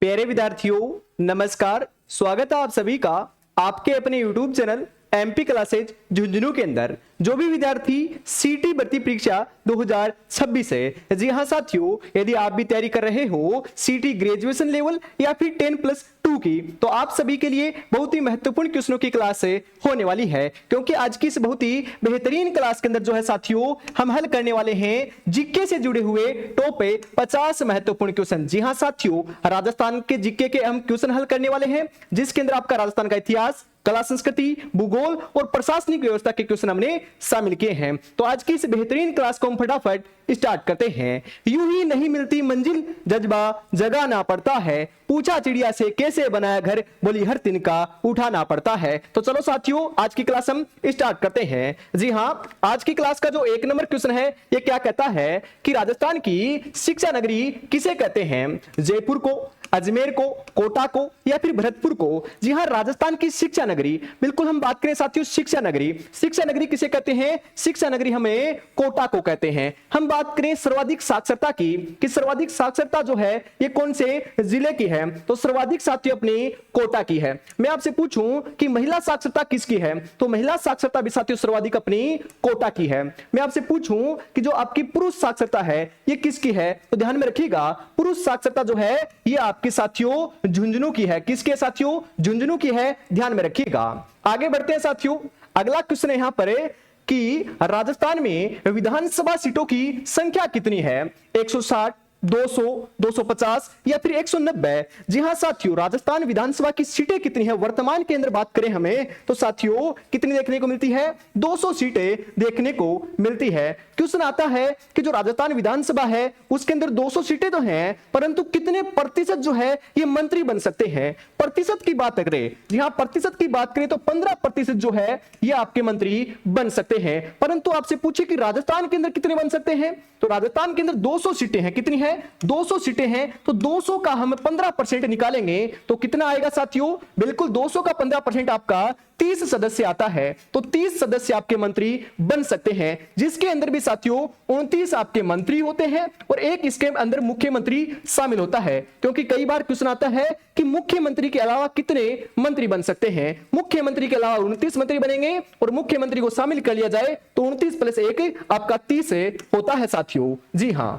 प्यारे विद्यार्थियों नमस्कार, स्वागत है आप सभी का आपके अपने YouTube channel MP classes Jhunjhunu के अंदर। जो भी विद्यार्थी सीटी भर्ती परीक्षा 2026 है, जी हाँ साथियों, यदि आप भी तैयारी कर रहे हो सीटी ग्रेजुएशन लेवल या फिर 10+2 की, तो आप सभी के लिए बहुत ही महत्वपूर्ण क्वेश्चनों की क्लास होने वाली है। क्योंकि आज की इस बहुत ही बेहतरीन क्लास के अंदर जो है साथियों, हम हल करने वाले हैं जीके से जुड़े हुए टॉप 50 महत्वपूर्ण क्वेश्चन। जी हाँ साथियों, राजस्थान के जीके के हम क्वेश्चन हल करने वाले हैं, जिसके अंदर आपका राजस्थान का इतिहास, कला संस्कृति, भूगोल और प्रशासनिक व्यवस्था के क्वेश्चन हमने शामिल किए हैं। तो आज की इस बेहतरीन क्लास को हम फटाफट स्टार्ट करते हैं। यूं ही नहीं मिलती मंजिल, जज्बा जगाना पड़ता है, पूछा चिड़िया से कैसे बनाया घर, बोली हर तिनका उठाना पड़ता है। तो चलो साथियों, आज की क्लास हम स्टार्ट करते हैं। जी हाँ, आज की क्लास का जो 1 नंबर क्वेश्चन है, ये क्या कहता है कि राजस्थान की शिक्षा नगरी किसे कहते हैं? जयपुर को, अजमेर को, कोटा को या फिर भरतपुर को? जी हाँ, राजस्थान की शिक्षा नगरी, बिल्कुल हम बात करें साथियों शिक्षा नगरी, शिक्षा नगरी किसे कहते हैं? शिक्षा नगरी हमें कोटा को कहते हैं। हम बात करें सर्वाधिक साक्षरता की, कि सर्वाधिक साक्षरता जो है ये कौन से जिले की है? तो सर्वाधिक साथियों अपनी कोटा की है। मैं आपसे पूछूं कि महिला साक्षरता किसकी है, तो महिला साक्षरता भी साथियों सर्वाधिक अपनी कोटा की है। मैं आपसे पूछूं कि जो आपकी पुरुष साक्षरता है ये किसकी है, तो ध्यान में रखिएगा, पुरुष साक्षरता जो है ये आपके साथियों झुंझुनू की है। किसके साथियों? झुंझुनू की है, ध्यान में रखिएगा। आगे बढ़ते हैं साथियों, अगला क्वेश्चन यहां पर है कि राजस्थान में विधानसभा सीटों की संख्या कितनी है? 160, 200, 250 या फिर 190? जी हां साथियों, राजस्थान विधानसभा की सीटें कितनी है वर्तमान के अंदर बात करें हमें, तो साथियों कितनी देखने को मिलती है? 200 सीटें देखने को मिलती है। क्वेश्चन आता है कि जो राजस्थान विधानसभा है उसके अंदर 200 सीटें तो हैं, परंतु कितने प्रतिशत जो है ये मंत्री बन सकते हैं? प्रतिशत की बात करें, जी हां प्रतिशत की बात करें तो 15% जो है ये आपके मंत्री बन सकते हैं। परंतु आपसे पूछे कि राजस्थान के अंदर कितने बन सकते हैं, तो राजस्थान के अंदर 200 सीटें हैं। कितनी है? 200 सीटें हैं। तो 200 का हम 15% निकालेंगे तो कितना आएगा साथियों? बिल्कुल 200 का 15% आपका 30 सदस्य आता है। तो 30 सदस्य आपके मंत्री बन सकते हैं, जिसके अंदर भी साथियों 29 आपके मंत्री होते हैं और एक इसके अंदर मुख्यमंत्री शामिल होता है। क्योंकि कई बार क्वेश्चन आता है कि मुख्यमंत्री के अलावा कितने मंत्री बन सकते हैं? मुख्यमंत्री के अलावा 29 मंत्री बनेंगे और मुख्यमंत्री को शामिल कर लिया जाए तो 29 + 1 आपका 30 होता है साथियों। जी हां,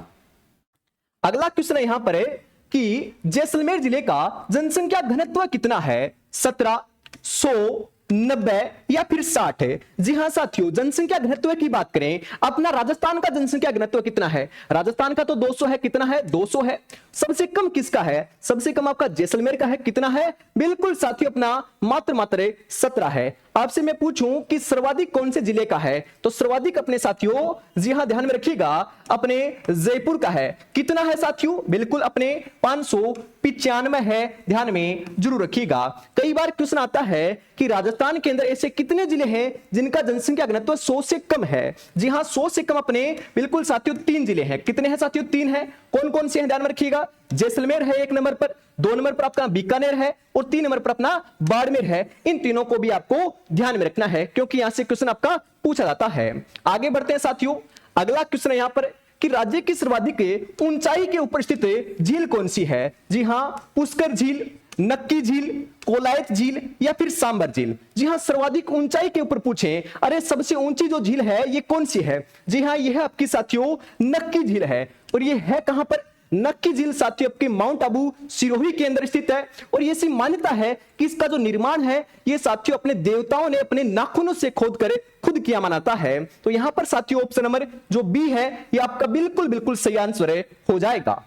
अगला क्वेश्चन यहां पर है कि जैसलमेर जिले का जनसंख्या घनत्व कितना है? 17, 100, 90 या फिर 60 है? जी हां साथियों, जनसंख्या घनत्व की बात करें, अपना राजस्थान का जनसंख्या घनत्व कितना है? राजस्थान का तो 200 है। कितना है? 200 है। सबसे कम किसका है? सबसे कम आपका जैसलमेर का है। कितना है? बिल्कुल साथियों अपना मात्र 17 है। आपसे मैं पूछूं कि सर्वाधिक कौन से जिले का है, तो सर्वाधिक अपने साथियों, जी हां ध्यान में रखिएगा, अपने जयपुर का है। कितना है साथियों? बिल्कुल अपने 595 है, ध्यान में जरूर रखिएगा। कई बार क्वेश्चन आता है कि राजस्थान के अंदर ऐसे कितने जिले हैं जिनका जनसंख्या घनत्व 100 से कम है? जी हां, 100 से कम अपने बिल्कुल साथियों 3 जिले हैं। कितने हैं साथियों? 3 हैं। कौन कौन से हैं ध्यान में रखिएगा? जैसलमेर है 1 नंबर पर, 2 नंबर पर आपका बीकानेर है और 3 नंबर पर अपना बाड़मेर है। इन तीनों को भी आपको ध्यान में रखना है, क्योंकि यहां से क्वेश्चन आपका पूछा जाता है। आगे बढ़ते हैं साथियों, अगला क्वेश्चन यहां पर कि राज्य की सर्वाधिक ऊंचाई के ऊपर स्थित झील कौन सी है? जी हां, पुष्कर झील, नक्की झील, कोलायत झील या फिर सांबर झील? जी हां, सर्वाधिक ऊंचाई के ऊपर पूछें, अरे सबसे ऊंची जो झील है ये कौन सी है? जी हां, यह आपकी साथियों नक्की झील है। और ये है कहां पर? नक्की झील साथियों आपके माउंट आबू सिरोही के अंदर स्थित है। और ये ऐसी मान्यता है कि इसका जो निर्माण है ये साथियों अपने देवताओं ने अपने नाखूनों से खोद कर खुद किया मानता है। तो यहां पर साथियों ऑप्शन नंबर जो बी है ये आपका बिल्कुल सही आंसर हो जाएगा।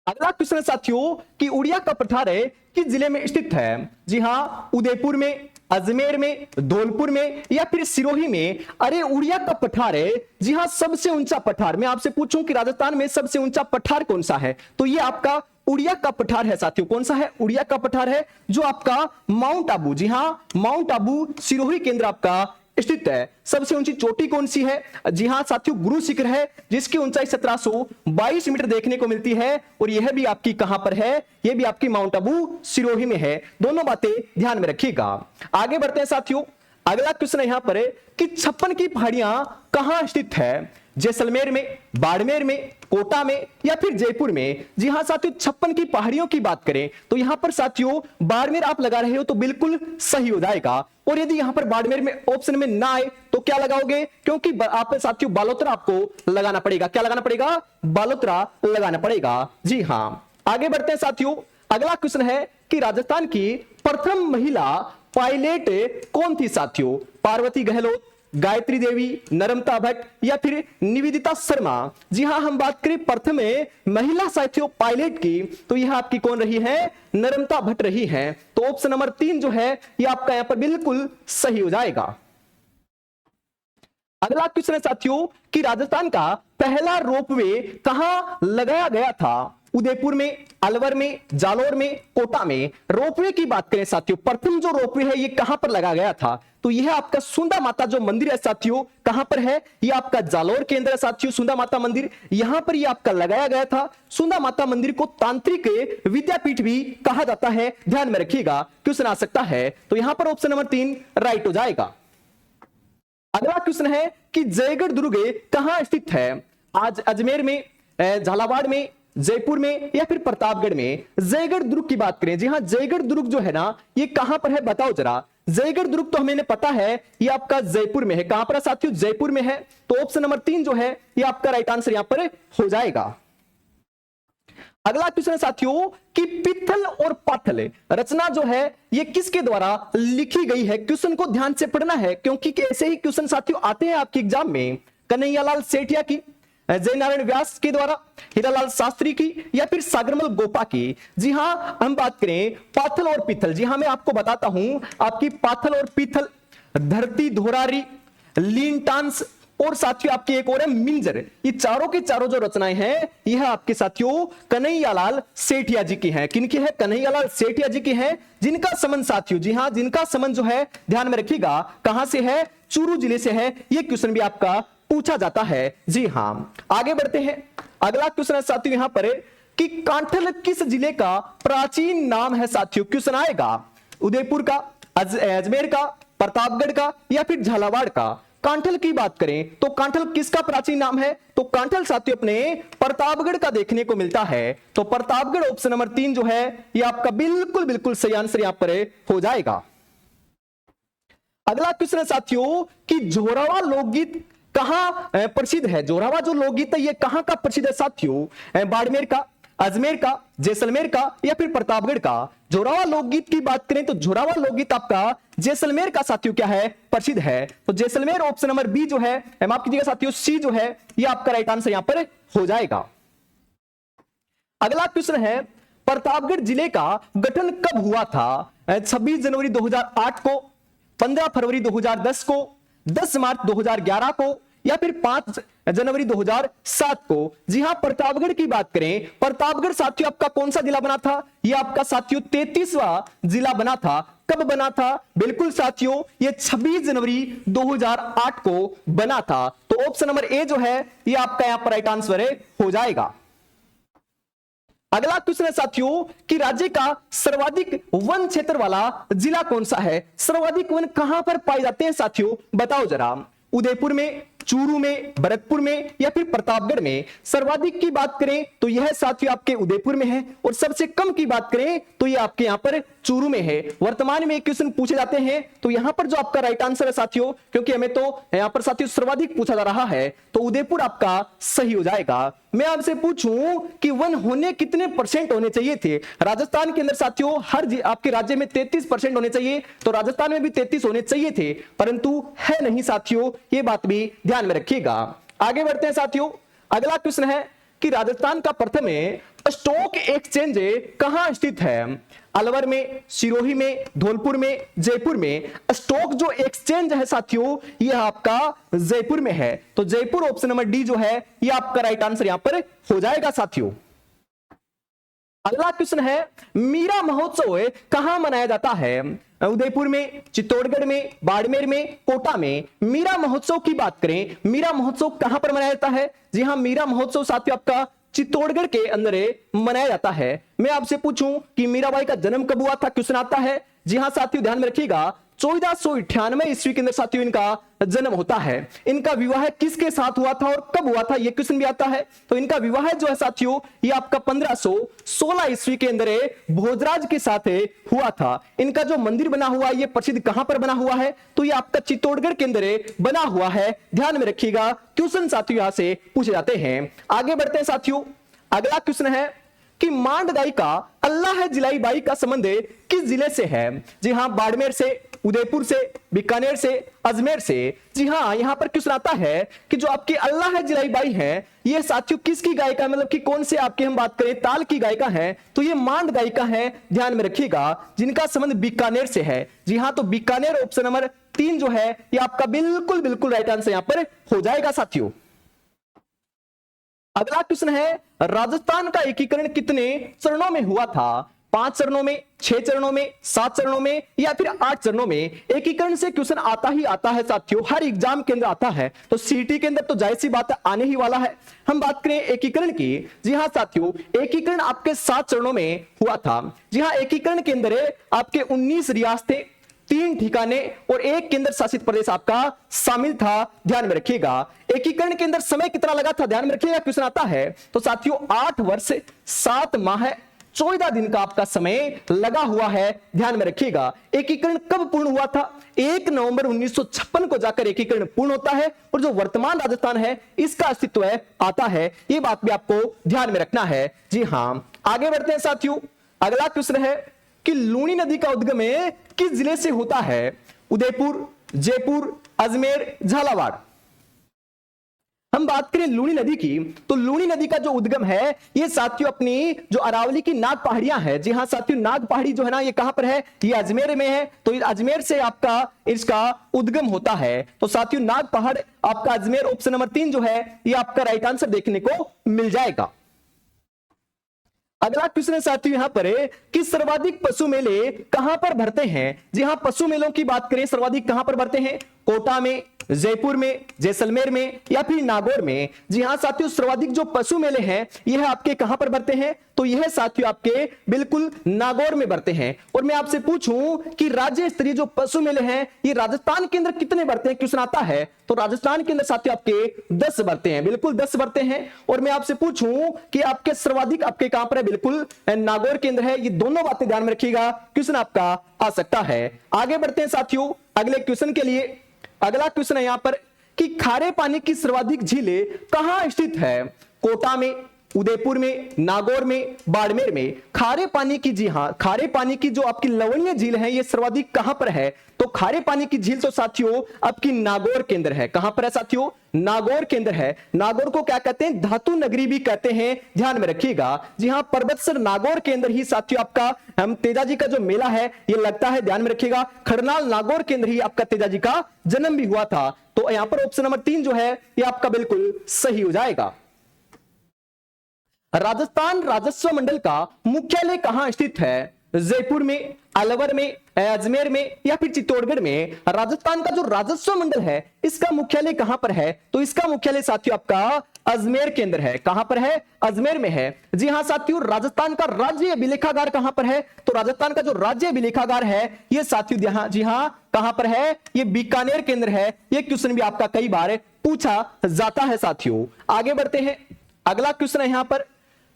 अगला क्वेश्चन है साथियों कि उड़िया का पठार है किस जिले में स्थित है? जी हां, उदयपुर में, अजमेर में, धौलपुर में या फिर सिरोही में? अरे उड़िया का पठार है, जी हां सबसे ऊंचा पठार। मैं आपसे पूछूं कि राजस्थान में सबसे ऊंचा पठार कौन सा है, तो ये आपका उड़िया का पठार है साथियों। कौन सा है? उड़िया का पठार है, जो आपका माउंट आबू, जी हां माउंट आबू सिरोही केंद्र आपका स्थित है। सबसे ऊंची चोटी कौन सी है? जी हां साथियों, गुरु शिखर है, जिसकी ऊंचाई 1722 मीटर देखने को मिलती है। और यह भी आपकी कहां पर है? यह भी आपकी माउंट आबू सिरोही में है। दोनों बातें ध्यान में रखिएगा। आगे बढ़ते हैं साथियों, अगला क्वेश्चन यहां पर है कि 56 की पहाड़ियां कहां स्थित है? जैसलमेर में, बाड़मेर में, कोटा में या फिर जयपुर में? जी हां साथियों, 56 की पहाड़ियों की बात करें तो यहां पर साथियों बाड़मेर आप लगा रहे हो तो बिल्कुल सही हो जाएगा। और यदि यहां पर बाड़मेर में ऑप्शन में ना आए तो क्या लगाओगे? क्योंकि आप साथियों बालोतरा आपको लगाना पड़ेगा। क्या लगाना पड़ेगा? बालोतरा लगाना पड़ेगा। जी हां, आगे बढ़ते हैं साथियों। अगला क्वेश्चन है कि राजस्थान की प्रथम महिला पायलट कौन थी साथियों? पार्वती गहलोत, गायत्री देवी, नर्मदा भट्ट या फिर निवेदिता शर्मा? जी हां, हम बात करें प्रथम महिला साथियों पायलट की तो यह आपकी कौन रही है? नर्मदा भट्ट रही है। तो ऑप्शन नंबर 3 जो है यह आपका यहां पर बिल्कुल सही हो जाएगा। अगला क्वेश्चन है साथियों कि राजस्थान का पहला रोपवे कहां लगाया गया था? उदयपुर में, अलवर में, जालोर में, कोटा में? रोपवे की बात करें साथियों, प्रथम जो रोपवे है ये कहां पर लगाया गया था? तो यह आपका सुंदा माता जो मंदिर है साथियों कहां पर है? ये आपका जालोर के अंदर है साथियों, सुंदा माता मंदिर यहां पर ये आपका लगाया गया था। सुंदा माता मंदिर को तांत्रिक विद्यापीठ भी कहा जाता है, ध्यान में रखिएगा, क्वेश्चन आ सकता है। तो यहां पर ऑप्शन नंबर 3 राइट हो जाएगा। अगला क्वेश्चन है कि जयगढ़ दुर्ग कहां स्थित है? आज अजमेर में, झालावाड़ में, जयपुर में या फिर प्रतापगढ़ में? जयगढ़ दुर्ग की बात करें, जी हां जयगढ़ दुर्ग जो है ना ये कहां पर है बताओ जरा। जयगढ़ दुर्ग तो हमें पता है ये आपका जयपुर में है। कहां पर है साथियों? जयपुर में है। तो ऑप्शन नंबर 3 जो है ये आपका राइट आंसर यहां पर हो जाएगा। अगला क्वेश्चन है साथियों कि पित्थल और पाथल रचना जो है ये किसके द्वारा लिखी गई है? क्वेश्चन को ध्यान से पढ़ना है क्योंकि ऐसे ही क्वेश्चन साथियों आते हैं आपके एग्जाम में। कन्हैयालाल सेठिया की, जयनारायण व्यास के द्वारा, हीरालाल शास्त्री की या फिर सागरमल गोपा की? जी हां, हम बात करें पाथल और पित्थल, जी हां मैं आपको बताता हूं आपकी पाथल और पित्थल, धरती धोरारी, लीनटांस और साथियों आपकी एक और है मिंजर। ये चारों के चारों जो रचनाएं हैं यह आपके साथियों कन्हैयालाल सेठिया जी की है। किनकी है? कन्हैयालाल सेठिया जी की है, जिनका संबंध साथियों, जी हां जिनका संबंध जो है ध्यान में रखिएगा कहां से है? चूरू जिले से है। यह क्वेश्चन भी आपका पूछा जाता है। जी हां, आगे बढ़ते हैं। अगला क्वेश्चन है साथियों यहां पर कि कांठल किस जिले का प्राचीन नाम है साथियों? क्वेश्चन आएगा उदयपुर का, अजमेर का, प्रतापगढ़ का या फिर झालावाड़ का? कांठल की बात करें तो कांठल किसका प्राचीन नाम है? तो कांठल साथियों अपने प्रतापगढ़ का देखने को मिलता है। तो प्रतापगढ़ ऑप्शन नंबर 3 जो है ये आपका बिल्कुल बिल्कुल सही आंसर यहां पर हो जाएगा। अगला क्वेश्चन है साथियों कि जोरावा लोकगीत कहां प्रसिद्ध है? जोरावा जो लोकगीत है ये कहां का प्रसिद्ध है साथियों? बाड़मेर का, अजमेर का, जैसलमेर का या फिर प्रतापगढ़ का? जोरावा लोकगीत की बात करें तो जोरावा लोकगीत आपका जैसलमेर का साथियों क्या है? प्रसिद्ध है। तो जैसलमेर ऑप्शन नंबर बी जो है, माफ कीजिएगा साथियों सी जो है ये आपका राइट आंसर यहां पर हो जाएगा। अगला क्वेश्चन है प्रतापगढ़ जिले का गठन कब हुआ था? 26 जनवरी 2008 को, 15 फरवरी 2010 को, 10 मार्च 2011 को या फिर 5 जनवरी 2007 को? जी हां, प्रतापगढ़ की बात करें, प्रतापगढ़ साथियों आपका कौन सा जिला बना था? यह आपका साथियों 33वां जिला बना था। कब बना था? बिल्कुल साथियों ये 26 जनवरी 2008 को बना था। तो ऑप्शन नंबर ए जो है ये आपका यहां पर राइट आंसर हो जाएगा। अगला क्वेश्चन है साथियों कि राज्य का सर्वाधिक वन क्षेत्र वाला जिला कौन सा है? सर्वाधिक वन कहां पर पाए जाते हैं साथियों बताओ जरा। उदयपुर में, चूरू में, भरतपुर में या फिर प्रतापगढ़ में? सर्वाधिक की बात करें तो यह साथियों आपके उदयपुर में है और सबसे कम की बात करें तो यह आपके यहां पर चूरू में है। वर्तमान में क्वेश्चन पूछे जाते हैं तो यहां पर जो आपका राइट आंसर है साथियों, क्योंकि हमें तो यहां पर साथियों सर्वाधिक पूछा जा रहा है तो उदयपुर आपका सही हो जाएगा। मैं आपसे पूछूं कि वन होने कितने % होने चाहिए थे? राजस्थान के अंदर साथियों हर आपके राज्य में 33% होने चाहिए, तो राजस्थान में भी 33 होने चाहिए थे, परंतु है नहीं साथियों, ये बात भी ध्यान में रखिएगा। आगे बढ़ते हैं साथियों। अगला क्वेश्चन है कि राजस्थान का प्रथम स्टॉक एक्सचेंज कहां स्थित है? अलवर में, सिरोही में, धौलपुर में, जयपुर में? स्टॉक जो एक्सचेंज है साथियों यह आपका जयपुर में है। तो जयपुर ऑप्शन नंबर डी जो है यह आपका राइट आंसर यहां पर हो जाएगा साथियों। अगला क्वेश्चन है मीरा महोत्सव कहां मनाया जाता है? उदयपुर में, चित्तौड़गढ़ में, बाड़मेर में, कोटा में? मीरा महोत्सव की बात करें, मीरा महोत्सव कहां पर मनाया जाता है? जी हां, मीरा महोत्सव साथियों आपका चित्तौड़गढ़ के अंदर मनाया जाता है। मैं आपसे पूछूं कि मीराबाई का जन्म कब हुआ था? क्वेश्चन आता है। जी हां साथियों ध्यान में रखिएगा 1498 ईस्वी के अंदर साथियों इनका जन्म होता है। इनका विवाह किसके साथ हुआ था और कब हुआ था, यह क्वेश्चन भी आता है। तो इनका विवाह जो है साथियों ये आपका 1516 ईस्वी के अंदर भोजराज के साथ हुआ था। इनका जो मंदिर बना हुआ है ये प्रसिद्ध कहां पर बना हुआ है, तो ये आपका चित्तौड़गढ़ के अंदर बना हुआ है। ध्यान में रखिएगा, क्वेश्चन साथियों यहां से पूछे जाते हैं। आगे बढ़ते हैं साथियों, अगला क्वेश्चन है कि मांडदाई का अल्लाह जिलाई बाई का संबंध किस जिले से है। जी हां, बाड़मेर से, उदयपुर से, बीकानेर से, अजमेर से। जी हां, यहां पर क्वेश्चन आता है कि जो आपकी अल्लाह जिलाई बाई है ये साथियों किसकी गायिका, मतलब कि कौन से आपके हम बात करें ताल की गायिका है, तो ये मांड गायिका है। ध्यान में रखिएगा, जिनका संबंध बीकानेर से है। जी हां, तो बीकानेर ऑप्शन नंबर 3 जो है ये आपका बिल्कुल बिल्कुल राइट आंसर यहां पर हो जाएगा साथियों। अगला क्वेश्चन है राजस्थान का एकीकरण कितने चरणों में हुआ था। 5 चरणों में, 6 चरणों में, 7 चरणों में या फिर 8 चरणों में। एकीकरण से क्वेश्चन आता ही आता है साथियों, हर एग्जाम के अंदर आता है। तो सीटी के अंदर तो जाहिर सी बात है आने ही वाला है। हम बात करें एकीकरण की। जी हां साथियों, एकीकरण आपके 7 चरणों में हुआ था। जी हां, एकीकरण के अंदर आपके 19 रियासतें, 3 ठिकाने और 1 केंद्र शासित प्रदेश आपका शामिल था। ध्यान में रखिएगा, एकीकरण के अंदर समय कितना लगा था, ध्यान में रखिएगा, क्वेश्चन आता है। तो साथियों 8 वर्ष 7 माह 14 दिन का आपका समय लगा हुआ है। ध्यान में रखिएगा, एकीकरण कब पूर्ण हुआ था, 1 नवंबर 1956 को जाकर एकीकरण पूर्ण होता है। और जो वर्तमान राजस्थान है इसका अस्तित्व आता है, ये बात भी आपको ध्यान में रखना है। जी हां, आगे बढ़ते हैं साथियों, अगला क्वेश्चन है कि लूनी नदी का उद्गम किस जिले से होता है। उदयपुर, जयपुर, अजमेर, झालावाड़। हम बात करें लूनी नदी की, तो लूनी नदी का जो उद्गम है ये साथियों अपनी जो अरावली की नाग पहाड़ियां हैं। जी हां साथियों, नाग पहाड़ी जो है ना ये कहां पर है, ये अजमेर में है। तो अजमेर से आपका इसका उद्गम होता है। तो साथियों नाग पहाड़ आपका अजमेर, ऑप्शन नंबर 3 जो है ये आपका राइट आंसर देखने को मिल जाएगा। अगला क्वेश्चन है साथियों यहां पर कि सर्वाधिक पशु मेले कहां पर भरते हैं। जी हां, पशु मेलों की बात करें सर्वाधिक कहां पर भरते हैं, कोटा में, जयपुर में, जैसलमेर में या फिर नागौर में। जी हां साथियों, सर्वाधिक जो पशु मेले हैं यह आपके कहां पर भरते हैं, तो यह साथियों आपके बिल्कुल नागौर में भरते हैं। और मैं आपसे पूछूं कि राज्य स्तरीय जो पशु मेले हैं ये राजस्थान के अंदर कितने भरते हैं, क्वेश्चन आता है। तो राजस्थान के अंदर साथियों आपके 10 भरते हैं, बिल्कुल 10 भरते हैं। और मैं आपसे पूछूं कि आपके सर्वाधिक आपके कहां पर है, बिल्कुल नागौर के अंदर है। ये दोनों बातें ध्यान में रखिएगा, क्वेश्चन आपका आ सकता है। आगे बढ़ते हैं साथियों अगले क्वेश्चन के लिए। अगला क्वेश्चन है यहां पर कि खारे पानी की सर्वाधिक झीलें कहां स्थित है। कोटा में, उदयपुर में, नागौर में, बाड़मेर में। खारे पानी की, जी हां, खारे पानी की जो आपकी लवणीय झील है ये सर्वाधिक कहां पर है, तो खारे पानी की झील तो साथियों आपकी नागौर के अंदर है। कहां पर है साथियों, नागौर के अंदर है। नागौर को क्या कहते हैं, धातु नगरी भी कहते हैं, ध्यान में रखिएगा। जी हां, पर्वतसर नागौर के अंदर ही साथियों आपका हम तेजाजी का जो मेला है ये लगता है, ध्यान में रखिएगा। खरनाल नागौर के अंदर ही आपका तेजाजी का जन्म भी हुआ था। तो यहां पर ऑप्शन नंबर 3 जो है ये आपका बिल्कुल सही हो जाएगा। राजस्थान राजस्व मंडल का मुख्यालय कहां स्थित है, जयपुर में, अलवर में, अजमेर में या फिर चित्तौड़गढ़ में। राजस्थान का जो राजस्व मंडल है इसका मुख्यालय कहां पर है, तो इसका मुख्यालय साथियों आपका अजमेर के अंदर है। कहां पर है, अजमेर में है। जी हां साथियों, राजस्थान का राज्य अभिलेखागार कहां पर है, तो राजस्थान का जो राज्य अभिलेखागार है ये साथियों जी हां कहां पर है, ये बीकानेर के अंदर है। ये क्वेश्चन भी आपका कई बार पूछा जाता है साथियों। आगे बढ़ते हैं, अगला क्वेश्चन है यहां पर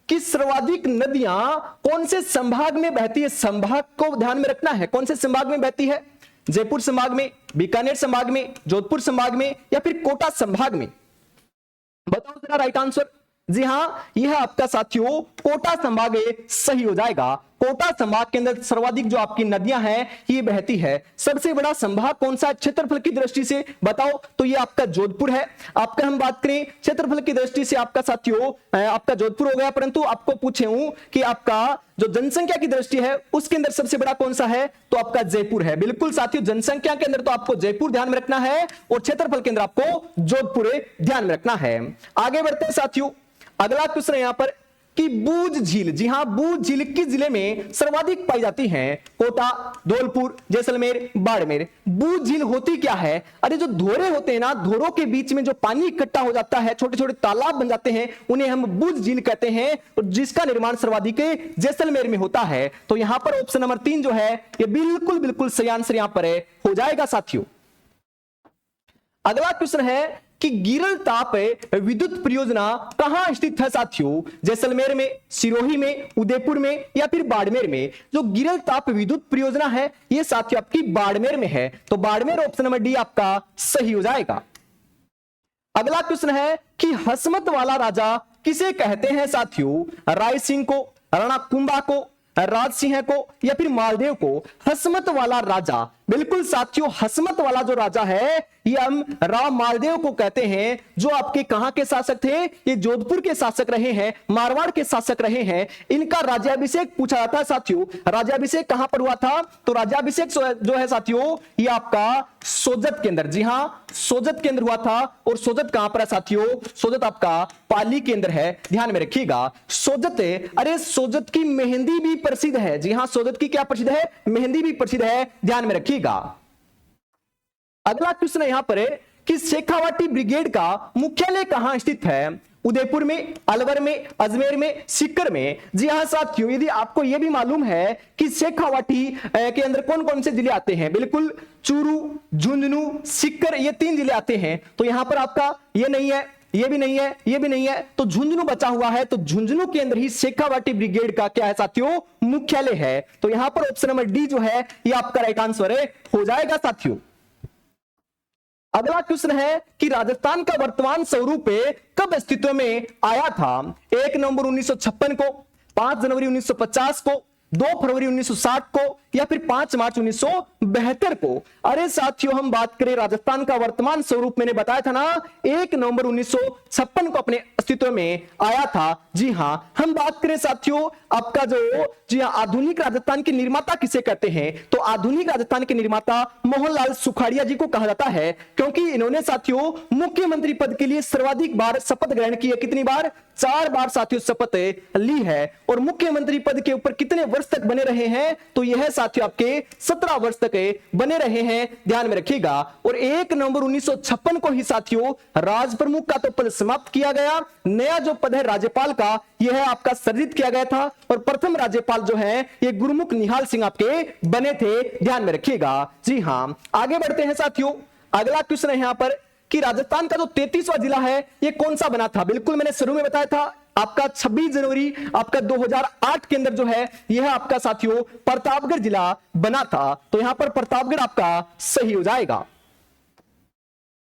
कि सर्वाधिक नदियां कौन से संभाग में बहती है। संभाग को ध्यान में रखना है, कौन से संभाग में बहती है, जयपुर संभाग में, बीकानेर संभाग में, जोधपुर संभाग में या फिर कोटा संभाग में। बताओ जरा राइट आंसर। जी हां, यह आपका साथियों कोटा संभाग सही हो जाएगा। कोटा संभाग के अंदर सर्वाधिक जो आपकी नदियां हैं ये बहती है। सबसे बड़ा संभाग कौन सा है क्षेत्रफल की दृष्टि से, बताओ, तो ये आपका जोधपुर है। आपका हम बात करें क्षेत्रफल की दृष्टि से आपका साथियों आपका जोधपुर हो गया, परंतु आपको पूछूं कि आपका जो जनसंख्या की दृष्टि है उसके अंदर सबसे बड़ा कौन सा है, तो आपका जयपुर है। बिल्कुल साथियों, जनसंख्या के अंदर तो आपको जयपुर ध्यान में रखना है और क्षेत्रफल के अंदर आपको जोधपुर ध्यान में रखना है। आगे बढ़ते हैं साथियों, अगला क्वेश्चन है यहां पर कि बूझ झील, जी हां बूझ झील किस जिले में सर्वाधिक पाई जाती है? कोटा, धौलपुर, जैसलमेर, बाड़मेर। बूझ झील होती क्या है? अरे जो धोरे होते हैं ना, धोरों के बीच में जो पानी इकट्ठा हो जाता है, छोटे छोटे तालाब बन जाते हैं, उन्हें हम बूझ झील कहते हैं, और जिसका निर्माण सर्वाधिक जैसलमेर में होता है। तो यहां पर ऑप्शन नंबर 3 जो है ये बिल्कुल बिल्कुल सही आंसर यहां पर हो जाएगा साथियों। अगला क्वेश्चन है कि गिरल ताप विद्युत परियोजना कहां स्थित है साथियों? जैसलमेर में, सिरोही में, उदयपुर में या फिर बाड़मेर में? जो गिरल ताप विद्युत परियोजना है ये साथियों आपकी बाड़मेर में है। तो बाड़मेर ऑप्शन नंबर डी आपका सही हो जाएगा। अगला क्वेश्चन है कि हसमत वाला राजा किसे कहते हैं साथियों? राय सिंह को, राणा कुंभा को, राज सिंह को या फिर मालदेव को? हसमत वाला राजा, बिल्कुल साथियों हसमत वाला जो राजा है ये हम राव मालदेव को कहते हैं, जो आपके कहां के शासक थे? ये जोधपुर के शासक रहे हैं, मारवाड़ के शासक रहे हैं। इनका राज्याभिषेक पूछा जाता है साथियों। राज्याभिषेक कहां पर हुआ था? तो राज्याभिषेक जो है साथियों ये आपका सोजत के अंदर, जी हां सोजत के अंदर हुआ था। और सोजत कहां पर है साथियों? सोजत आपका पाली के अंदर है, ध्यान में रखिएगा। सोजत, अरे सोजत की मेहंदी भी प्रसिद्ध है, जी हां सोजत की क्या प्रसिद्ध है? मेहंदी भी प्रसिद्ध है, ध्यान में रखिएगा। अगला क्वेश्चन यहां पर है कि शेखावाटी ब्रिगेड का मुख्यालय कहां स्थित है? उदयपुर में, अलवर में, अजमेर में, सीकर में? जी हां साथियों यदि आपको यह भी मालूम है कि शेखावाटी के अंदर कौन कौन से जिले आते हैं, बिल्कुल चूरू, झुंझुनू, सीकर, ये 3 जिले आते हैं। तो यहां पर आपका ये नहीं है, ये भी नहीं है, ये भी नहीं है, तो झुंझुनू बचा हुआ है। तो झुंझुनू के अंदर ही शेखावाटी ब्रिगेड का क्या है साथियों? मुख्यालय है। तो यहां पर ऑप्शन नंबर डी जो है ये आपका राइट आंसर हो जाएगा साथियों। अगला क्वेश्चन है कि राजस्थान का वर्तमान स्वरूप कब अस्तित्व में आया था? 1 नवंबर 1956 को, 5 जनवरी 1950 को, 2 फरवरी 1960 को या फिर 5 मार्च 1972 को? अरे साथियों हम बात करें राजस्थान का वर्तमान स्वरूप, मैंने बताया था ना 1 नवंबर 1956 को अपने अस्तित्व में आया था। जी हां हम बात करें साथियों आपका जो, जी हां आधुनिक राजस्थान के निर्माता किसे कहते हैं? तो आधुनिक राजस्थान के निर्माता मोहनलाल सुखाड़िया जी को कहा जाता है, क्योंकि इन्होंने साथियों मुख्यमंत्री पद के लिए सर्वाधिक बार शपथ ग्रहण की है। कितनी बार? 4 बार साथियों शपथ ली है। और मुख्यमंत्री पद के ऊपर कितने वर्ष तक बने रहे हैं? तो यह साथियों आपके 17 वर्ष तक बने रहे हैं, ध्यान में रखिएगा। और 1 नवंबर 1956 को ही साथियों राज प्रमुख का तो पद समाप्त किया गया। नया जो पद है राज्यपाल का यह आपका सृजित किया गया था। और प्रथम राज्यपाल जो है ये गुरुमुख निहाल सिंह आपके बने थे, ध्यान में रखिएगा। जी हां आगे बढ़ते हैं साथियों। अगला क्वेश्चन है यहां पर कि राजस्थान का जो 33वां जिला है ये कौन सा बना था? बिल्कुल मैंने शुरू में बताया था आपका 26 जनवरी आपका 2008 के अंदर जो है यह आपका साथियों प्रतापगढ़ जिला बना था। तो यहां पर प्रतापगढ़ आपका सही हो जाएगा।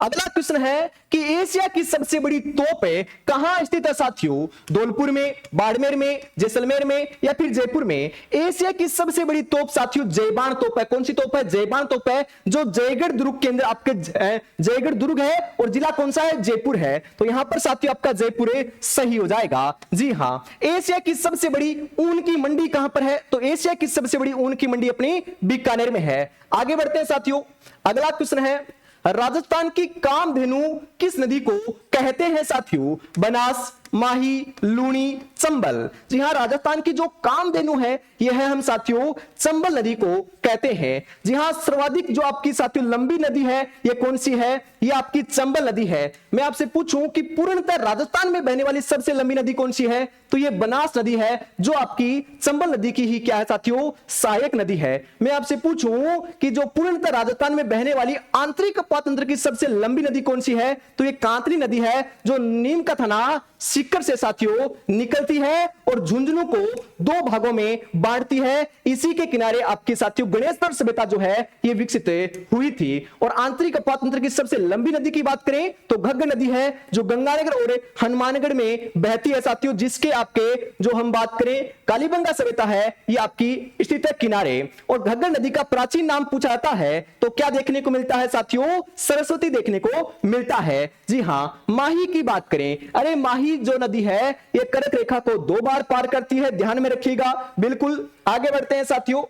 अगला क्वेश्चन है कि एशिया की सबसे बड़ी तोप कहां स्थित है साथियों? धौलपुर में, बाड़मेर में, जैसलमेर में या फिर जयपुर में? एशिया की सबसे बड़ी तोप साथियों जयबान तोप है। कौन सी तोप है? जयबान तोप है, जो जयगढ़ दुर्ग के अंदर आपके जयगढ़ दुर्ग है। और जिला कौन सा है? जयपुर है। तो यहां पर साथियों आपका जयपुर सही हो जाएगा। जी हां एशिया की सबसे बड़ी ऊन की मंडी कहां पर है? तो एशिया की सबसे बड़ी ऊन की मंडी अपनी बीकानेर में है। आगे बढ़ते हैं साथियों। अगला क्वेश्चन है राजस्थान की कामधेनु किस नदी को कहते हैं साथियों? बनास, माही, लूणी, चंबल? जी हां राजस्थान की जो कामधेनु है यह है हम साथियों चंबल नदी को कहते हैं। जी हां सर्वाधिक जो आपकी साथियों लंबी नदी है ये कौन सी है? ये आपकी चंबल नदी है। मैं आपसे पूछूं कि पूर्णतः राजस्थान में बहने वाली सबसे लंबी नदी कौन सी है? तो ये बनास नदी है, जो आपकी चंबल नदी की ही क्या है साथियों? सहायक नदी है। मैं आपसे पूछूं कि जो पूर्णतः राजस्थान में बहने वाली आंतरिक पातंत्र की सबसे लंबी नदी कौन सी है? तो ये कांतली नदी है, जो नीम का थाना सीकर से साथियों निकलती है और झुंझुनू को 2 भागों में बांटती है। इसी के किनारे आपके साथियों गणेशपुर सभ्यता जो है ये विकसित हुई थी। और आंतरिक अपातंत्र की सबसे लंबी नदी की बात करें तो घग्गर नदी है, जो गंगानगर और हनुमानगढ़ में बहती है साथियों, जिसके आपके जो हम बात करें कालीबंगा सभ्यता है ये आपकी स्थित है किनारे। और घग्गर नदी का प्राचीन नाम पूछा जाता है तो क्या देखने को मिलता है साथियों? सरस्वती देखने को मिलता है। जी हां माही की बात करें, अरे माही जो नदी है ये कर्क रेखा को 2 बार पार करती है, ध्यान में रखिएगा। बिल्कुल आगे बढ़ते हैं साथियों।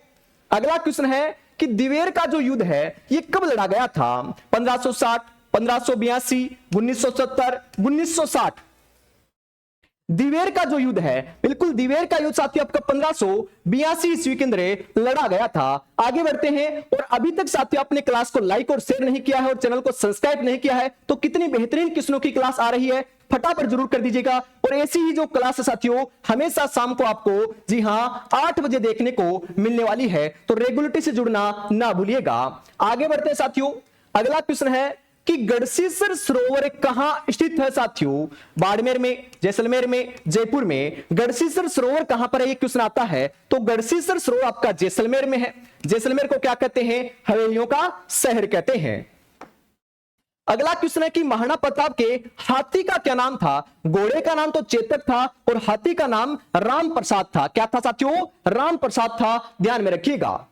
अगला क्वेश्चन है कि दिवेर का जो युद्ध है ये कब लड़ा गया था? 1560, 1582, 1970, 1960? दिवेर का जो युद्ध है, बिल्कुल दिवेर का युद्ध साथियों आपका 1582 ईस्वी के अंदर लड़ा गया था। आगे बढ़ते हैं। और अभी तक साथियों आपने क्लास को लाइक और शेयर नहीं किया है और चैनल को सब्सक्राइब नहीं किया है तो कितनी बेहतरीन क्वेश्चनों की क्लास आ रही है, फटाफट जरूर कर दीजिएगा। और ऐसी ही जो क्लास है साथियों हमेशा शाम को आपको, जी हां, 8 बजे देखने को मिलने वाली है, तो रेगुलरिटी से जुड़ना ना भूलिएगा। आगे बढ़ते हैं साथियों। अगला क्वेश्चन है कि गढ़सीसर सरोवर कहां स्थित है साथियों? बाड़मेर में, जैसलमेर में, जयपुर में। गढ़सीसर सरोवर कहां पर है, ये क्वेश्चन आता है। तो गढ़सीसर सरोवर आपका जैसलमेर में है। जैसलमेर को क्या कहते हैं? हवेलियों का शहर कहते हैं। अगला क्वेश्चन है कि महाराणा प्रताप के हाथी का क्या नाम था? घोड़े का नाम तो चेतक था और हाथी का नाम राम प्रसाद था। क्या था साथियों? राम प्रसाद था, ध्यान में रखिएगा।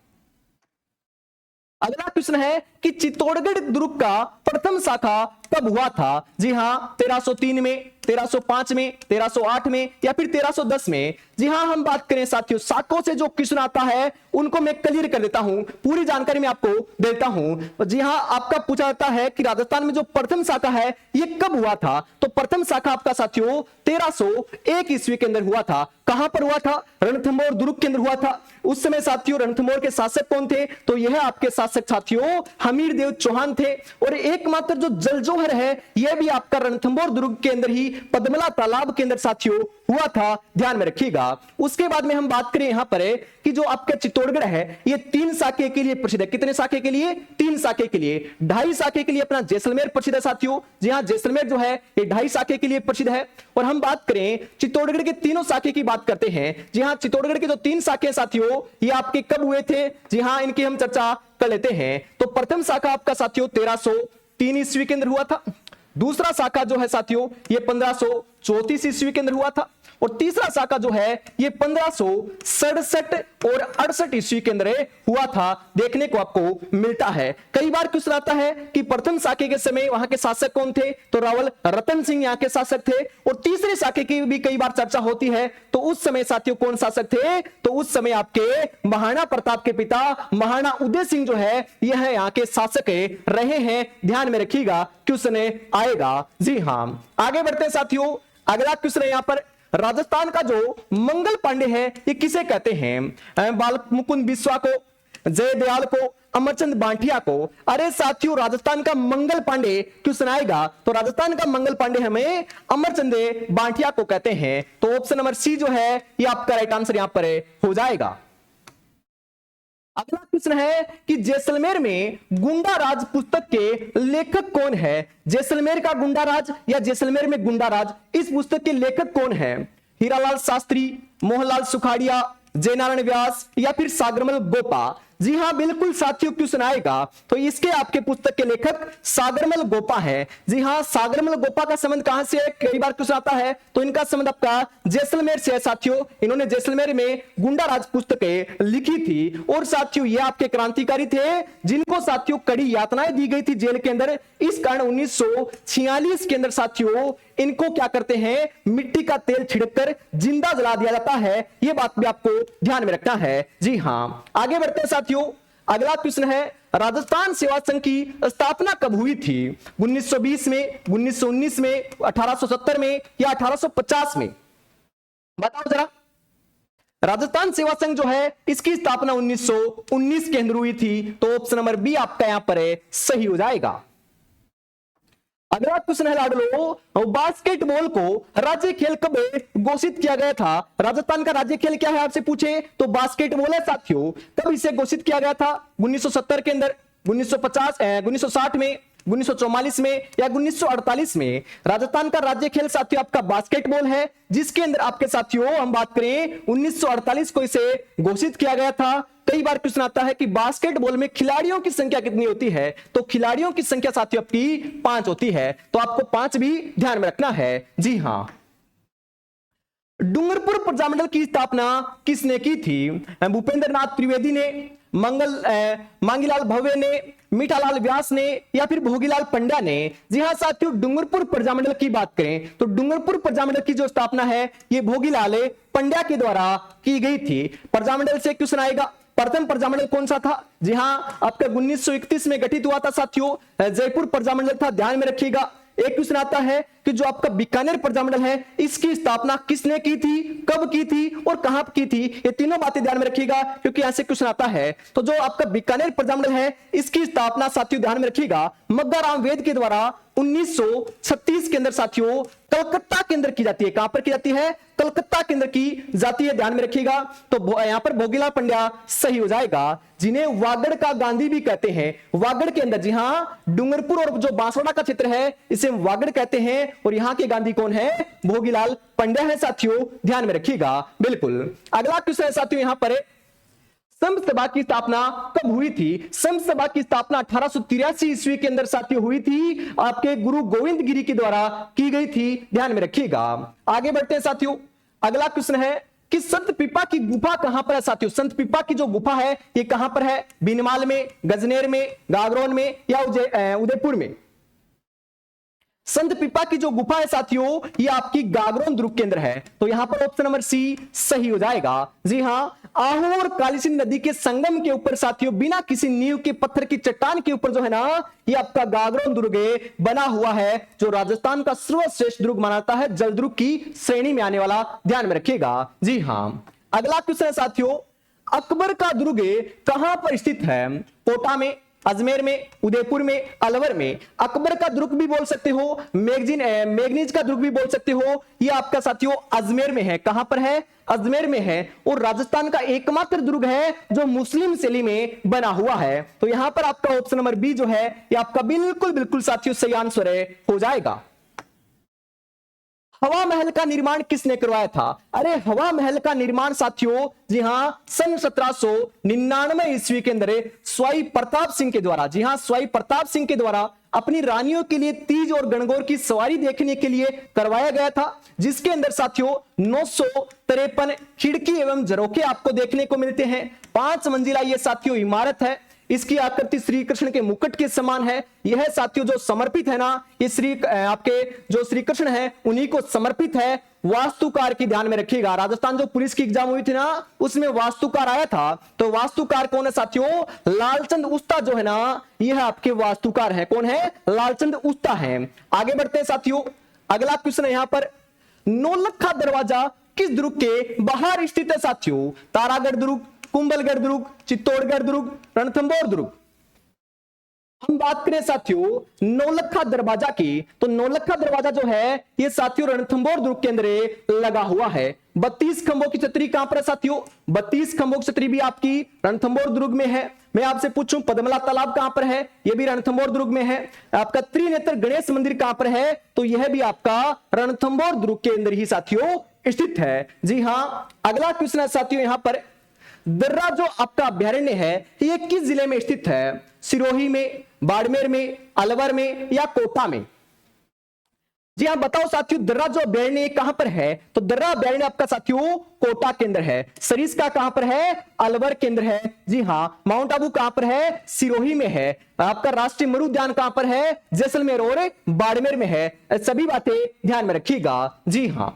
अगला क्वेश्चन है कि चित्तौड़गढ़ दुर्ग का प्रथम शाखा कब हुआ था? जी हां, 1303 में, 1305 में, 1308 में या फिर 1310 में। जी हां, हम बात करें साथियों शाखों से जो क्वेश्चन आता है उनको मैं क्लियर कर देता हूं, पूरी जानकारी मैं आपको देता हूं। जी हां, आपका पूछा जाता है कि राजस्थान में जो प्रथम शाखा है ये कब हुआ था? तो प्रथम शाखा आपका साथियों 1301 ईस्वी के अंदर हुआ था। कहां पर हुआ था? रणथंभौर दुर्ग के अंदर हुआ था। उस समय साथियों रणथंभौर के शासक कौन थे? तो यह आपके शासक साथियों हमीरदेव चौहान थे। और एकमात्र जो जलजौहर है यह भी आपका रणथंभौर दुर्ग के अंदर ही पद्मला तालाब के अंदर साथियों हुआ था, ध्यान में रखिएगा। उसके बाद में हम बात करें यहां पर कि जो आपका चित्तौड़गढ़ है ये 3 शाखे के लिए प्रसिद्ध है। कितने शाखे के लिए? 3 शाखे के लिए। 2.5 शाखे के लिए अपना जैसलमेर प्रसिद्ध है साथियों। जी हां, जैसलमेर जो है ये 2.5 शाखे के लिए प्रसिद्ध है। और हम बात करें चित्तौड़गढ़ के तीनों शाखे की बात करते हैं। जी हां, चित्तौड़गढ़ के जो 3 शाखे साथियों ये आपके कब हुए थे? जी हां, इनकी हम चर्चा कर लेते हैं। तो प्रथम शाखा आपका साथियों 1303 ईस्वी के अंदर हुआ था। दूसरा शाखा जो है साथियों ये 1534 ईस्वी के अंदर हुआ था। और तीसरा शाखा जो है ये 1567 और 68 ईस्वी के अंदर हुआ था, देखने को आपको मिलता है। कई बार क्वेश्चन आता है कि प्रथम शाखे के समय वहां के शासक कौन थे? तो रावल रतन सिंह यहाँ के शासक थे। और तीसरे शाखे की भी कई बार चर्चा होती है, तो उस समय साथियों कौन शासक थे? तो उस समय आपके महाराणा प्रताप के पिता महाराणा उदय सिंह जो है यह यहाँ के शासक रहे हैं, ध्यान में रखिएगा, क्वेश्चन आएगा। जी हां, आगे बढ़ते हैं साथियों। अगला क्वेश्चन है यहां पर राजस्थान का जो मंगल पांडे है ये किसे कहते हैं? बाल मुकुंद बिस्वा को, जयदयाल को, अमरचंद बांटिया को। अरे साथियों राजस्थान का मंगल पांडे क्वेश्चन आएगा तो राजस्थान का मंगल पांडे हमें अमरचंद बांटिया को कहते हैं। तो ऑप्शन नंबर सी जो है ये आपका राइट आंसर यहां पर हो जाएगा। अगला क्वेश्चन है कि जैसलमेर में गुंडा राज पुस्तक के लेखक कौन है? जैसलमेर का गुंडा राज या जैसलमेर में गुंडा राज, इस पुस्तक के लेखक कौन है? हीरालाल शास्त्री, मोहनलाल सुखाड़िया, जयनारायण व्यास या फिर सागरमल गोपा। जी हां, बिल्कुल साथियों क्वेश्चन आएगा तो इसके आपके पुस्तक के लेखक सागरमल गोपा है। जी हां, सागरमल गोपा का संबंध कहां से है? कई बार क्वेश्चन आता है तो इनका संबंध आपका जैसलमेर से है साथियों। इन्होंने जैसलमेर में गुंडा राज पुस्तकें लिखी थी। और साथियों ये आपके क्रांतिकारी थे जिनको साथियों कड़ी यातनाएं दी गई थी जेल के अंदर। इस कारण 1946 के अंदर साथियों इनको क्या करते हैं? मिट्टी का तेल छिड़ककर जिंदा जला दिया जाता है। यह बात भी आपको ध्यान में रखना है। जी हां, आगे बढ़ते हैं साथियों। अगला क्वेश्चन है राजस्थान सेवा संघ की स्थापना कब हुई थी? 1920 में, 1919 में, 1870 में या 1850 में? बताओ जरा। राजस्थान सेवा संघ जो है इसकी स्थापना 1919 के अंदर हुई थी। तो ऑप्शन नंबर बी आपका यहां पर सही हो जाएगा। अगला क्वेश्चन है लाडलो, बास्केटबॉल को राज्य खेल कब घोषित किया गया था? राजस्थान का राज्य खेल क्या है आपसे पूछे तो बास्केटबॉल है साथियों। कब इसे घोषित किया गया था? 1970 के अंदर, 1960 में, 1944 में या 1948 में? राजस्थान का राज्य खेल साथियों आपका बास्केटबॉल है, जिसके अंदर आपके साथियों हम बात करें 1948 को इसे घोषित किया गया था। कई बार क्वेश्चन आता है कि बास्केटबॉल में खिलाड़ियों की संख्या कितनी होती है? तो खिलाड़ियों की संख्या साथियों आपकी 5 होती है। तो आपको 5 भी ध्यान में रखना है। जी हां, डूंगरपुर प्रजामंडल की स्थापना किसने की थी? भूपेंद्र नाथ त्रिवेदी ने, मांगीलाल भव्य ने, मीठालाल व्यास ने या फिर भोगीलाल पंड्या ने? जी हां साथियों, डूंगरपुर प्रजामंडल की बात करें तो डूंगरपुर प्रजामंडल की जो स्थापना है ये भोगीलाल पंड्या के द्वारा की गई थी। प्रजामंडल से क्वेश्चन आएगा प्रथम प्रजामंडल कौन सा था? जी हां, आपका 1931 में गठित हुआ था साथियों, जयपुर प्रजामंडल था, ध्यान में रखिएगा। एक क्वेश्चन आता है कि जो आपका बीकानेर प्रजामंडल है इसकी स्थापना किसने की थी, कब की थी और कहां की थी, ये तीनों बातें ध्यान में रखिएगा क्योंकि यहां से क्वेश्चन आता है। तो जो आपका बीकानेर प्रजामंडल है इसकी स्थापना साथियों ध्यान में रखिएगा मग्गाराम वेद के द्वारा 1936 के अंदर साथियों कलकत्ता के अंदर की जाती है। कहां पर की जाती है, कलकत्ता के अंदर की जाती है, ध्यान में रखिएगा। तो यहां पर भोगीलाल पंड्या सही हो जाएगा, जिन्हें वागड़ का गांधी भी कहते हैं। वागड़ के अंदर, जी हां, डूंगरपुर और जो बांसवाड़ा का क्षेत्र है इसे वागड़ कहते हैं और यहां के गांधी कौन है, भोगीलाल पंड्या है साथियों, ध्यान में रखिएगा। बिल्कुल। अगला क्वेश्चन है साथियों यहां पर, संत सभा की स्थापना कब हुई थी? संत सभा की स्थापना 1883 ईस्वी के अंदर साथियों हुई थी, आपके गुरु गोविंद गिरी के द्वारा की गई थी, ध्यान में रखिएगा। आगे बढ़ते हैं साथियों। अगला क्वेश्चन है कि संत पीपा की गुफा कहां पर है साथियों? संत पीपा की जो गुफा है ये कहां पर है? बीनमाल में, गजनेर में, गागरोन में या उदयपुर में? संत पीपा की जो गुफा है साथियों ये आपकी गागरोन दुर्ग के अंदर है, तो यहां पर ऑप्शन नंबर सी सही हो जाएगा। जी हां, आहू और कालीसिंध नदी के संगम के ऊपर साथियों बिना किसी नींव के पत्थर की चट्टान के ऊपर जो है ना ये आपका गागरोन दुर्ग बना हुआ है, जो राजस्थान का सर्वश्रेष्ठ दुर्ग माना जाता है, जल दुर्ग की श्रेणी में आने वाला, ध्यान में रखिएगा। जी हां, अगला क्वेश्चन है साथियों, अकबर का दुर्ग कहां पर स्थित है? कोटा में, अजमेर में, उदयपुर में, अलवर में। अकबर का दुर्ग भी बोल सकते हो, मैगनीज का दुर्ग भी बोल सकते हो। ये आपका साथियों अजमेर में है। कहां पर है? अजमेर में है और राजस्थान का एकमात्र दुर्ग है जो मुस्लिम शैली में बना हुआ है। तो यहां पर आपका ऑप्शन नंबर बी जो है ये आपका बिल्कुल बिल्कुल साथियों सही आंसर हो जाएगा। हवा महल का निर्माण किसने करवाया था? अरे हवा महल का निर्माण साथियों, जी हां, सन 1799 ईस्वी के अंदर स्वाई प्रताप सिंह के द्वारा, जी हां, स्वाई प्रताप सिंह के द्वारा अपनी रानियों के लिए तीज और गणगौर की सवारी देखने के लिए करवाया गया था, जिसके अंदर साथियों 953 खिड़की एवं झरोखे आपको देखने को मिलते हैं। 5 मंजिला ये साथियों इमारत है। इसकी आकृति श्री कृष्ण के मुकुट के समान है। यह साथियों जो समर्पित है ना, ये आपके जो श्री कृष्ण है उन्हीं को समर्पित है। वास्तुकार की ध्यान में रखिएगा, राजस्थान जो पुलिस की एग्जाम हुई थी ना उसमें वास्तुकार आया था, तो वास्तुकार कौन है साथियों? लालचंद उस्ता जो है ना यह आपके वास्तुकार है। कौन है? लालचंद उस्ता है। आगे बढ़ते हैं साथियों। अगला क्वेश्चन है यहां पर, नौलखा दरवाजा किस दुर्ग के बाहर स्थित है साथियों? तारागढ़ दुर्ग, कुंभलगढ़ दुर्ग, चित्तौड़गढ़ दुर्ग, रणथंभौर दुर्ग। हम बात करें साथियों नौलखा दरवाजा की, तो नौलखा दरवाजा जो है ये साथियों रणथंभौर दुर्ग के अंदर लगा हुआ है। 32 खंभों की छतरी कहां पर है साथियों? 32 खंभों की छतरी भी आपकी रणथंभौर दुर्ग में है। मैं आपसे पूछूं पद्मला तालाब कहां पर है? यह भी रणथंभौर दुर्ग में है। आपका त्रिनेत्र गणेश मंदिर कहां पर है? तो यह भी आपका रणथंभौर दुर्ग के अंदर ही साथियों स्थित है। जी हां, अगला क्वेश्चन है साथियों यहां पर, दर्रा जो आपका अभ्यारण्य है ये किस जिले में स्थित है? सिरोही में, बाड़मेर में, अलवर में या कोटा में? जी हां, बताओ साथियों दर्रा जो अभ्यारण्य कहां पर है? तो दर्रा अभ्यारण्य आपका साथियों कोटा के अंदर है। सरिस्का कहां पर है? अलवर के अंदर है। जी हां, माउंट आबू कहां पर है? सिरोही में है। आपका राष्ट्रीय मरु उद्यान कहां पर है? जैसलमेर और बाड़मेर में है। सभी बातें ध्यान में रखिएगा। जी हां,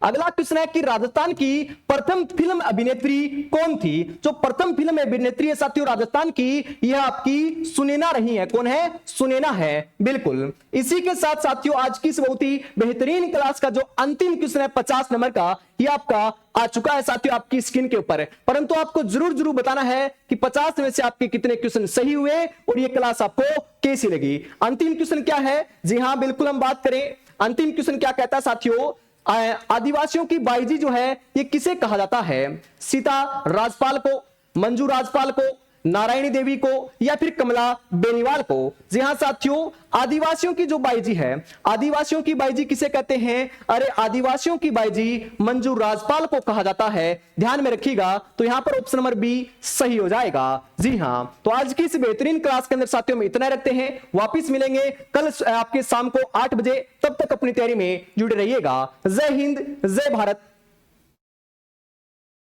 अगला क्वेश्चन है कि राजस्थान की प्रथम फिल्म अभिनेत्री कौन थी? जो प्रथम फिल्म अभिनेत्री है साथियों राजस्थान की यह आपकी सुनैना रही है। कौन है? सुनैना है। बिल्कुल। इसी के साथ साथियों आज की इस बहुत ही बेहतरीन क्लास का जो अंतिम क्वेश्चन है 50 नंबर का यह आपका आ चुका है साथियों आपकी स्क्रीन के ऊपर, परंतु आपको जरूर बताना है कि 50 में से आपके कितने क्वेश्चन सही हुए और यह क्लास आपको कैसी लगी। अंतिम क्वेश्चन क्या है? जी हां बिल्कुल, हम बात करें अंतिम क्वेश्चन क्या कहता है साथियों, आदिवासियों की बाईजी जो है ये किसे कहा जाता है? सीता राजपाल को, मंजू राजपाल को, नारायणी देवी को या फिर कमला बेनीवाल को? जी हां साथियों, आदिवासियों की जो बाईजी है, आदिवासियों की बाईजी किसे कहते हैं? अरे आदिवासियों की बाईजी मंजू राजपाल को कहा जाता है। ध्यान में रखिएगा, तो यहां पर ऑप्शन नंबर बी सही हो जाएगा। जी हां, तो आज की इस बेहतरीन क्लास के अंदर साथियों में इतना रखते हैं। वापिस मिलेंगे कल आपके शाम को 8 बजे, तब तक अपनी तैयारी में जुड़े रहिएगा। जय हिंद, जय भारत,